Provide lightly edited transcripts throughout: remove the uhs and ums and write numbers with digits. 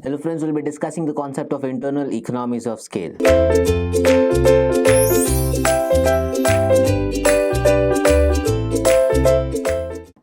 Hello friends, we'll be discussing the concept of internal economies of scale.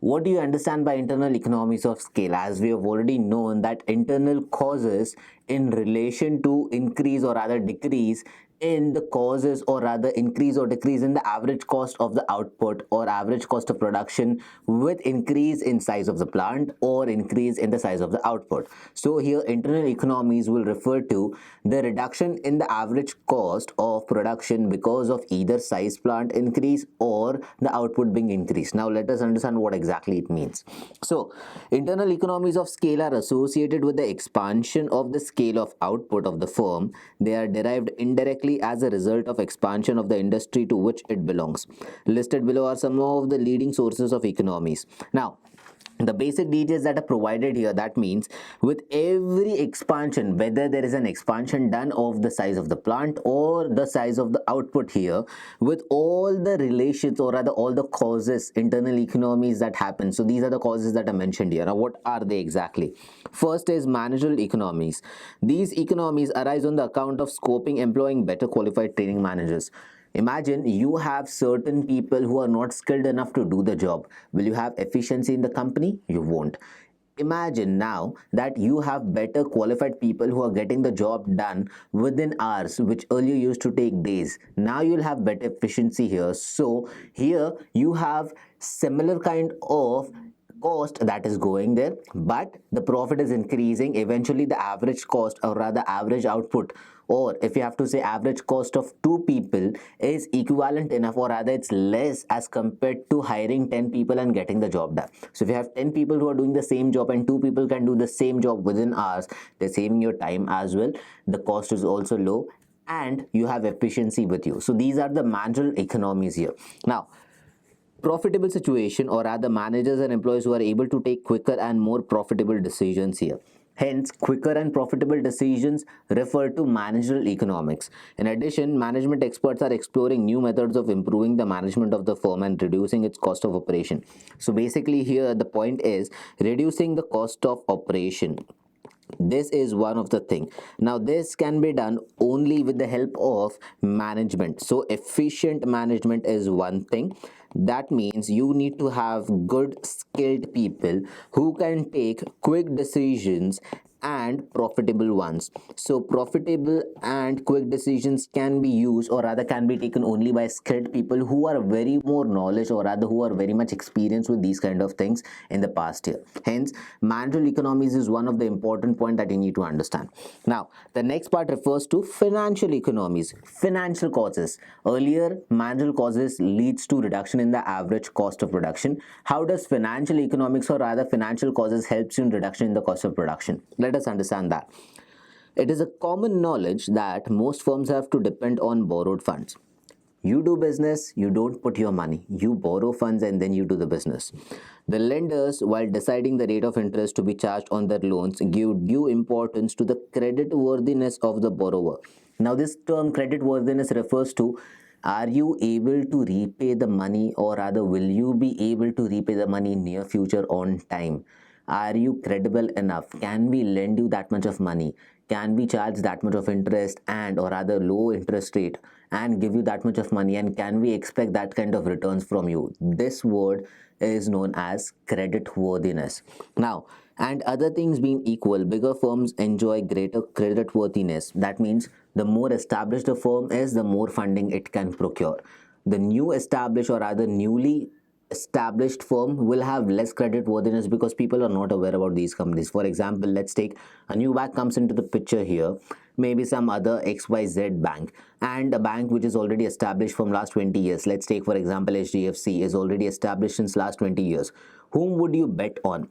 What do you understand by internal economies of scale? As we have already known that internal causes in relation to increase or rather decrease in the causes or rather increase or decrease in the average cost of the output or average cost of production with increase in size of the plant or increase in the size of the output. So here internal economies will refer to the reduction in the average cost of production because of either size plant increase or the output being increased. Now let us understand what exactly it means. So internal economies of scale are associated with the expansion of the scale of output of the firm. They are derived indirectly as a result of expansion of the industry to which it belongs. Listed below are some of the leading sources of economies. Now, the basic details that are provided here, that means with every expansion, whether there is an expansion done of the size of the plant or the size of the output here, with all the relations or rather all the causes, internal economies that happen. So these are the causes that are mentioned here. Now what are they exactly? First is managerial economies. These economies arise on the account of scoping, employing better qualified training managers. Imagine you have certain people who are not skilled enough to do the job. Will you have efficiency in the company? You won't. Imagine now that you have better qualified people who are getting the job done within hours, which earlier used to take days. Now you'll have better efficiency here. So here you have similar kind of cost that is going there, but the profit is increasing. Eventually the average cost or rather average output, or if you have to say average cost of two people, is equivalent enough or rather it's less as compared to hiring 10 people and getting the job done. So if you have 10 people who are doing the same job and two people can do the same job within hours, they're saving your time as well. The cost is also low and you have efficiency with you. So these are the marginal economies here. Now profitable situation, or rather managers and employees who are able to take quicker and more profitable decisions here. Hence, quicker and profitable decisions refer to managerial economics. In addition, management experts are exploring new methods of improving the management of the firm and reducing its cost of operation. So basically here the point is reducing the cost of operation. This is one of the thing. Now this can be done only with the help of management. So efficient management is one thing. That means you need to have good skilled people who can take quick decisions and profitable ones. So profitable and quick decisions can be used or rather can be taken only by skilled people who are very more knowledge or rather who are very much experienced with these kind of things in the past year. Hence managerial economies is one of the important point that you need to understand. Now the next part refers to financial economies. Financial causes. Earlier managerial causes leads to reduction in the average cost of production. How does financial economics or rather financial causes helps you in reduction in the cost of production? Let us understand that. It is a common knowledge that most firms have to depend on borrowed funds. You do business, you don't put your money, you borrow funds and then you do the business. The lenders, while deciding the rate of interest to be charged on their loans, give due importance to the credit worthiness of the borrower. Now this term credit worthiness refers to, are you able to repay the money, or rather will you be able to repay the money in near future on time? Are you credible enough? Can we lend you that much of money? Can we charge that much of interest and or rather low interest rate and give you that much of money, and can we expect that kind of returns from you? This word is known as credit worthiness. Now, and other things being equal, bigger firms enjoy greater credit worthiness. That means the more established a firm is, the more funding it can procure. The new established or rather newly established firm will have less credit worthiness because people are not aware about these companies. For example, let's take a new bank comes into the picture here, maybe some other XYZ bank, and a bank which is already established from last 20 years. Let's take for example HDFC is already established since last 20 years. Whom would you bet on?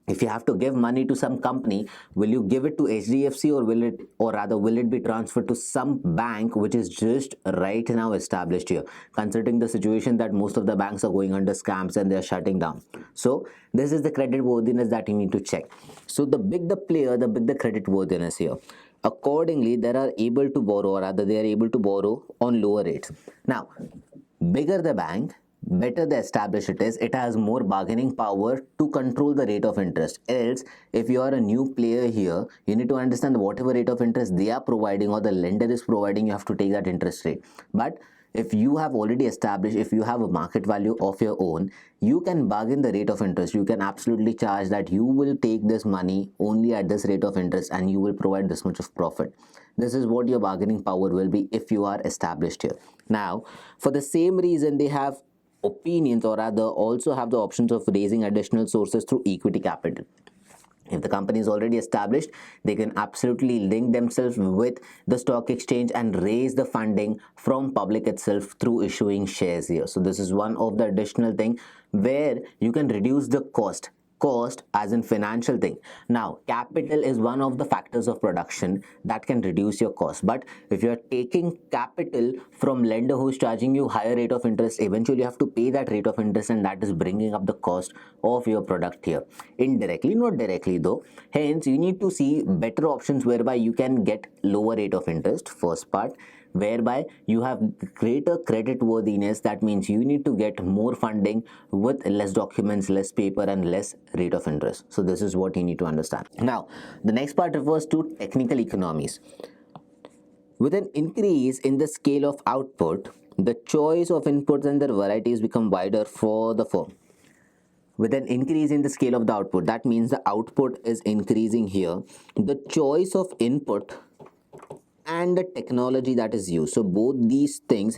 If you have to give money to some company, will you give it to HDFC or will it be transferred to some bank which is just right now established here, considering the situation that most of the banks are going under scams and they are shutting down. So this is the credit worthiness that you need to check. So the big the player, the big the credit worthiness here. Accordingly, they are able to borrow, or rather they are able to borrow on lower rates. Now, bigger the bank, better the established it is, it has more bargaining power to control the rate of interest. Else, if you are a new player here, you need to understand whatever rate of interest they are providing or the lender is providing, you have to take that interest rate. But if you have already established, if you have a market value of your own, you can bargain the rate of interest. You can absolutely charge that you will take this money only at this rate of interest and you will provide this much of profit. This is what your bargaining power will be if you are established here. Now, for the same reason, they have opinions, or rather also have the options of raising additional sources through equity capital. If the company is already established, they can absolutely link themselves with the stock exchange and raise the funding from public itself through issuing shares here. So this is one of the additional thing where you can reduce the cost as in financial thing. Now, capital is one of the factors of production that can reduce your cost. But if you are taking capital from lender who's charging you higher rate of interest, eventually you have to pay that rate of interest, and that is bringing up the cost of your product here. Indirectly, not directly though. Hence, you need to see better options whereby you can get lower rate of interest, first part, whereby you have greater credit worthiness. That means you need to get more funding with less documents, less paper, and less rate of interest. So this is what you need to understand. Now, the next part refers to technical economies. With an increase in the scale of output, the choice of inputs and their varieties become wider for the firm. With an increase in the scale of the output, that means the output is increasing here, the choice of input and the technology that is used, so both these things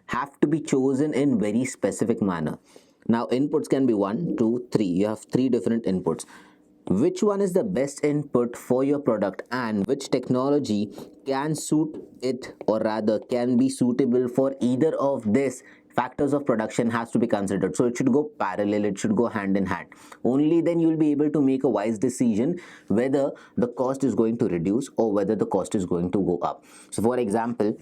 have to be chosen in very specific manner. Now, inputs can be 1, 2, 3. You have 3 different inputs. Which one is the best input for your product, and which technology can suit it, or rather can be suitable for either of this factors of production, has to be considered. So it should go parallel, it should go hand in hand. Only then you will be able to make a wise decision whether the cost is going to reduce or whether the cost is going to go up. So for example,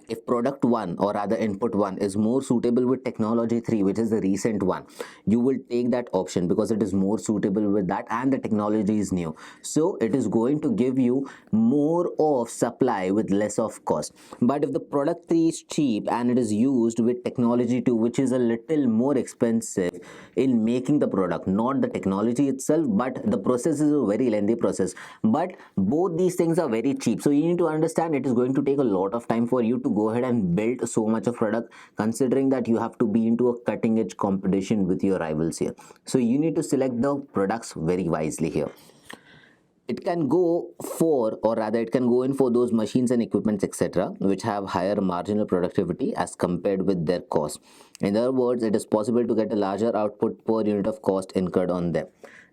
if product 1, or rather input 1, is more suitable with technology 3, which is the recent one, you will take that option because it is more suitable with that and the technology is new. So it is going to give you more of supply with less of cost. But if the product 3 is cheap and it is used with technology 2, which is a little more expensive in making the product, not the technology itself, but the process is a very lengthy process, but both these things are very cheap. So you need to understand it is going to take a lot of time for you to go ahead and build so much of product, considering that you have to be into a cutting edge competition with your rivals here. So you need to select the products very wisely here. It can go for, or rather it can go in for those machines and equipments, etc., which have higher marginal productivity as compared with their cost. In other words, it is possible to get a larger output per unit of cost incurred on them.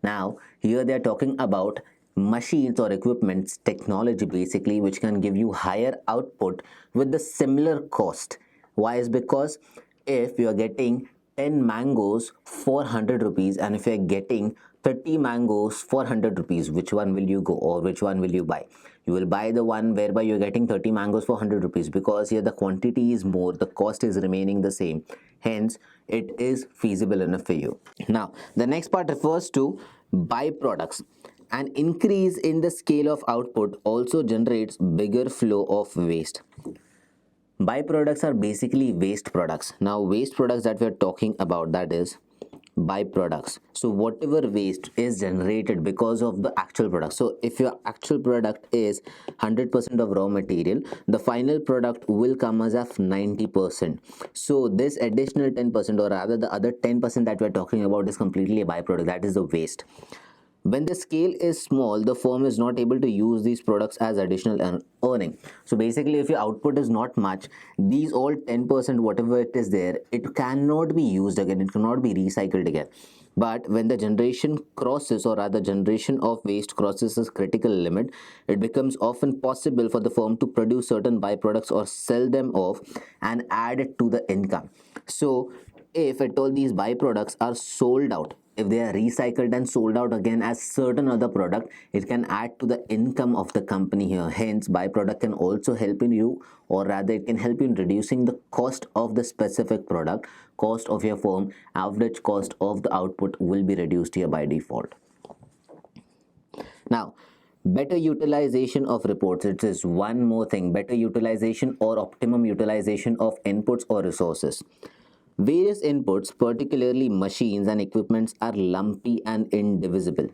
Now, here they are talking about machines or equipments, technology basically, which can give you higher output with the similar cost. Why? Is because if you are getting 10 mangoes for 100 rupees and if you are getting 30 mangoes for 100 rupees, which one will you go, or which one will you buy? You will buy the one whereby you're getting 30 mangoes for 100 rupees, because here the quantity is more, the cost is remaining the same, hence it is feasible enough for you. Now, the next part refers to byproducts. An increase in the scale of output also generates bigger flow of waste. Byproducts are basically waste products. Now, waste products that we are talking about, that is byproducts. So whatever waste is generated because of the actual product. So if your actual product is 100% of raw material, the final product will come as of 90%. So this additional 10%, or rather the other 10% that we are talking about, is completely a byproduct, that is the waste. When the scale is small, the firm is not able to use these products as additional earning. So basically, if your output is not much, these all 10%, whatever it is there, it cannot be used again, it cannot be recycled again. But when the generation crosses, or rather generation of waste crosses a critical limit, it becomes often possible for the firm to produce certain byproducts or sell them off and add it to the income. So if at all these byproducts are sold out, if they are recycled and sold out again as certain other product, it can add to the income of the company here. Hence, byproduct can also help in you, or rather it can help you in reducing the cost of the specific product, cost of your firm, average cost of the output will be reduced here by default. Now, better utilization of reports. It is one more thing, better utilization or optimum utilization of inputs or resources. Various inputs, particularly machines and equipments, are lumpy and indivisible.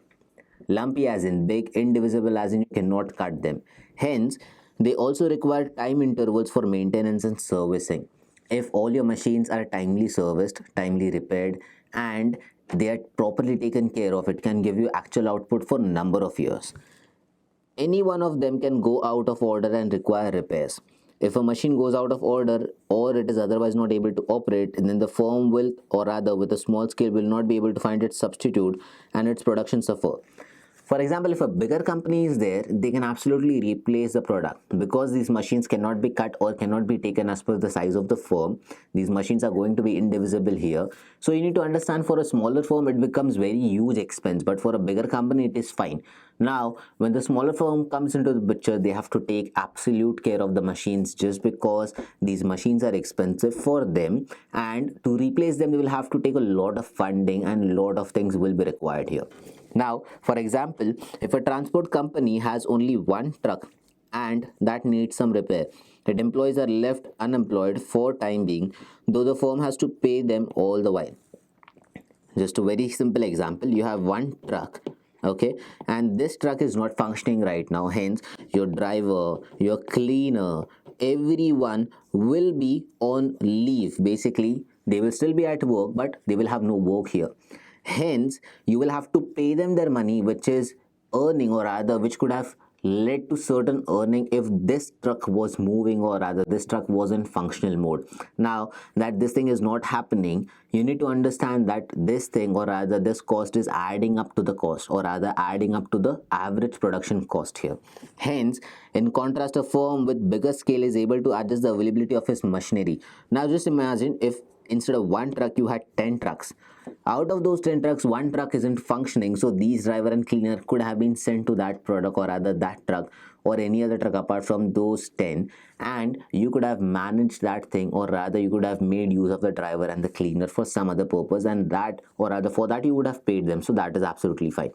Lumpy as in big, indivisible as in you cannot cut them. Hence, they also require time intervals for maintenance and servicing. If all your machines are timely serviced, timely repaired, and they are properly taken care of, it can give you actual output for number of years. Any one of them can go out of order and require repairs. If a machine goes out of order or it is otherwise not able to operate, then the firm will, or rather with a small scale, will not be able to find its substitute and its production suffer. For example, if a bigger company is there, they can absolutely replace the product because these machines cannot be cut or cannot be taken as per the size of the firm. These machines are going to be indivisible here. So you need to understand, for a smaller firm, it becomes very huge expense, but for a bigger company, it is fine. Now, when the smaller firm comes into the picture, they have to take absolute care of the machines just because these machines are expensive for them, and to replace them, they will have to take a lot of funding and a lot of things will be required here. Now, for example, if a transport company has only one truck and that needs some repair, its employees are left unemployed for time being, though the firm has to pay them all the while. Just a very simple example, you have one truck, okay, and this truck is not functioning right now. Hence, your driver, your cleaner, everyone will be on leave. Basically, they will still be at work, but they will have no work here. Hence, you will have to pay them their money, which is earning, or rather which could have led to certain earning if this truck was moving, or rather this truck was in functional mode. Now that this thing is not happening, you need to understand that this thing, or rather this cost, is adding up to the cost, or rather adding up to the average production cost here. Hence, in contrast, a firm with bigger scale is able to adjust the availability of its machinery. Now just imagine if instead of one truck you had 10 trucks. Out of those 10 trucks, one truck isn't functioning, so these driver and cleaner could have been sent to that product, or rather that truck, or any other truck apart from those 10, and you could have managed that thing, or rather you could have made use of the driver and the cleaner for some other purpose, and that, or rather for that, you would have paid them. So that is absolutely fine.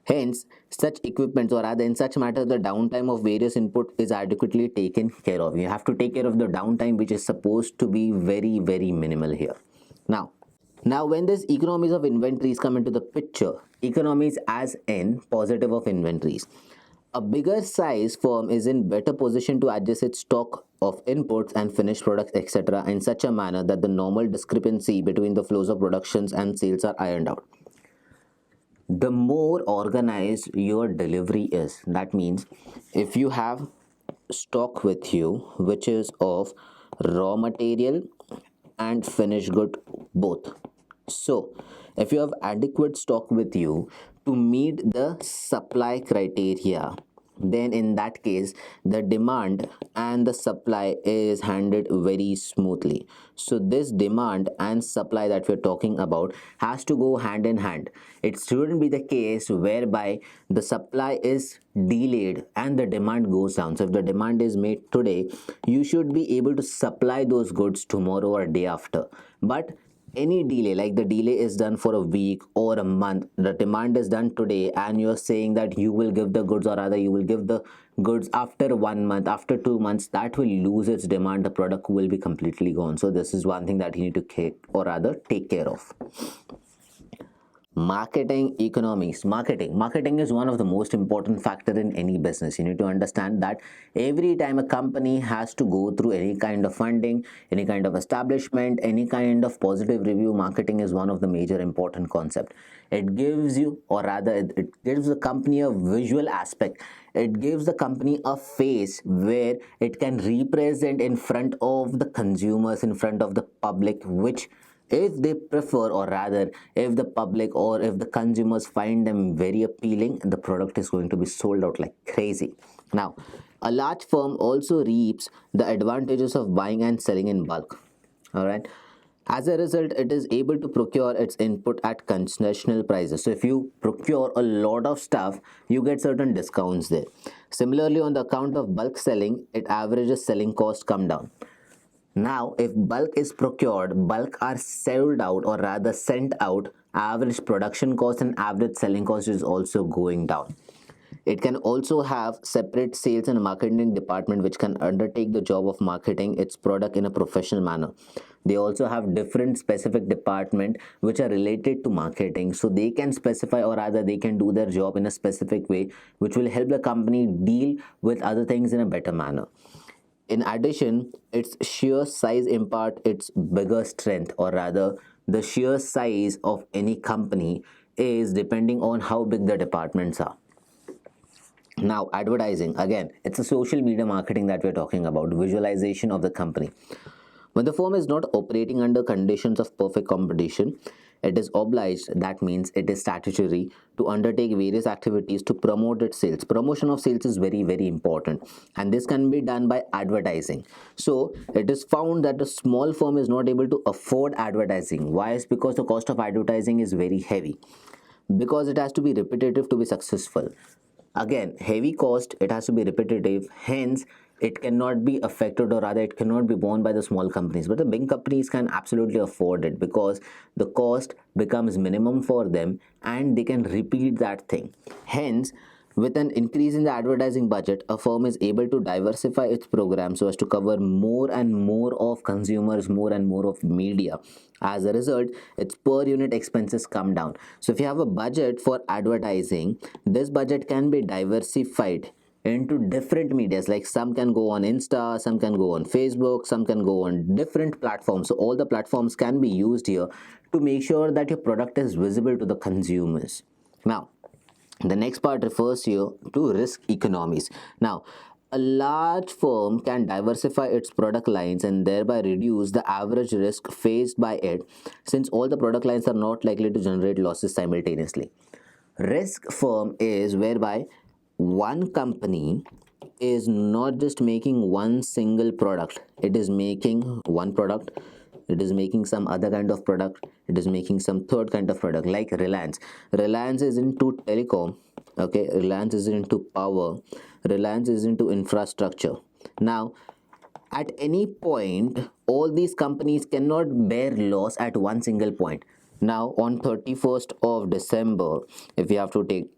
Hence, such equipments, or rather in such matters, the downtime of various input is adequately taken care of. You have to take care of the downtime, which is supposed to be very, very minimal here. Now when this economies of inventories come into the picture, economies as in positive of inventories, a bigger size firm is in better position to adjust its stock of inputs and finished products, etc., in such a manner that the normal discrepancy between the flows of productions and sales are ironed out. The more organized your delivery is, that means if you have stock with you which is of raw material and finished good both, so if you have adequate stock with you to meet the supply criteria, then in that case the demand and the supply is handled very smoothly. So this demand and supply that we're talking about has to go hand in hand. It shouldn't be the case whereby the supply is delayed and the demand goes down. So if the demand is made today, you should be able to supply those goods tomorrow or day after. But any delay, like the delay is done for a week or a month, the demand is done today, and you're saying that you will give the goods, or rather you will give the goods after 1 month, after 2 months, that will lose its demand, the product will be completely gone. So this is one thing that you need to or rather take care of. Marketing economies. Marketing is one of the most important factor in any business. You need to understand that every time a company has to go through any kind of funding, any kind of establishment, any kind of positive review, marketing is one of the major important concept. It gives you, or rather it gives the company a visual aspect. It gives the company a face where it can represent in front of the consumers, in front of the public, which if they prefer, or rather if the public or if the consumers find them very appealing, the product is going to be sold out like crazy. Now, a large firm also reaps the advantages of buying and selling in bulk. All right, as a result, it is able to procure its input at concessional prices. So if you procure a lot of stuff, you get certain discounts there. Similarly, on the account of bulk selling, it averages selling cost come down. Now, if bulk is procured, bulk are sold out, or rather sent out, average production cost and average selling cost is also going down. It can also have separate sales and marketing department which can undertake the job of marketing its product in a professional manner. They also have different specific department which are related to marketing, so they can specify or rather they can do their job in a specific way which will help the company deal with other things in a better manner. In addition, its sheer size impart its bigger strength, or rather the sheer size of any company is depending on how big the departments are. Now, advertising, again, it's a social media marketing that we're talking about, visualization of the company. When the firm is not operating under conditions of perfect competition, it is obliged, that means it is statutory, to undertake various activities to promote its sales. Promotion of sales is very, very important, and this can be done by advertising. So, it is found that a small firm is not able to afford advertising. Why? Is because the cost of advertising is very heavy, because it has to be repetitive to be successful. Again, heavy cost, it has to be repetitive, hence it cannot be affected, or rather it cannot be borne by the small companies, but the big companies can absolutely afford it because the cost becomes minimum for them and they can repeat that thing. Hence, with an increase in the advertising budget, a firm is able to diversify its program so as to cover more and more of consumers, more and more of media. As a result, its per unit expenses come down. So if you have a budget for advertising, this budget can be diversified into different medias, like some can go on Insta, some can go on Facebook, some can go on different platforms. So all the platforms can be used here to make sure that your product is visible to the consumers. Now, the next part refers here to risk economies. Now, a large firm can diversify its product lines and thereby reduce the average risk faced by it, since all the product lines are not likely to generate losses simultaneously. Risk firm is whereby one company is not just making one single product, it is making one product, it is making some other kind of product, it is making some third kind of product. Like Reliance is into telecom, okay, Reliance is into power, Reliance is into infrastructure. Now, at any point, all these companies cannot bear loss at one single point. Now, on 31st of December, if you have to take,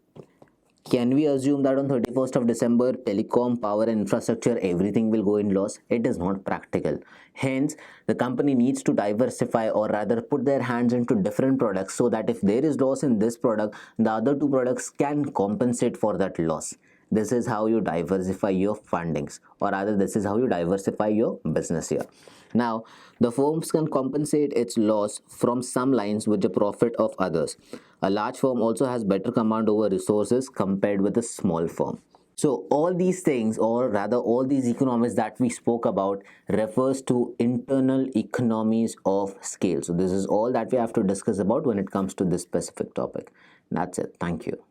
can we assume that on 31st of December, telecom, power and infrastructure, everything will go in loss? It is not practical. Hence, the company needs to diversify, or rather put their hands into different products, so that if there is loss in this product, the other two products can compensate for that loss. This is how you diversify your fundings, or rather this is how you diversify your business here. Now, the firms can compensate its loss from some lines with the profit of others. A large firm also has better command over resources compared with a small firm. So all these things, or rather all these economies that we spoke about, refers to internal economies of scale. So this is all that we have to discuss about when it comes to this specific topic. That's it. Thank you.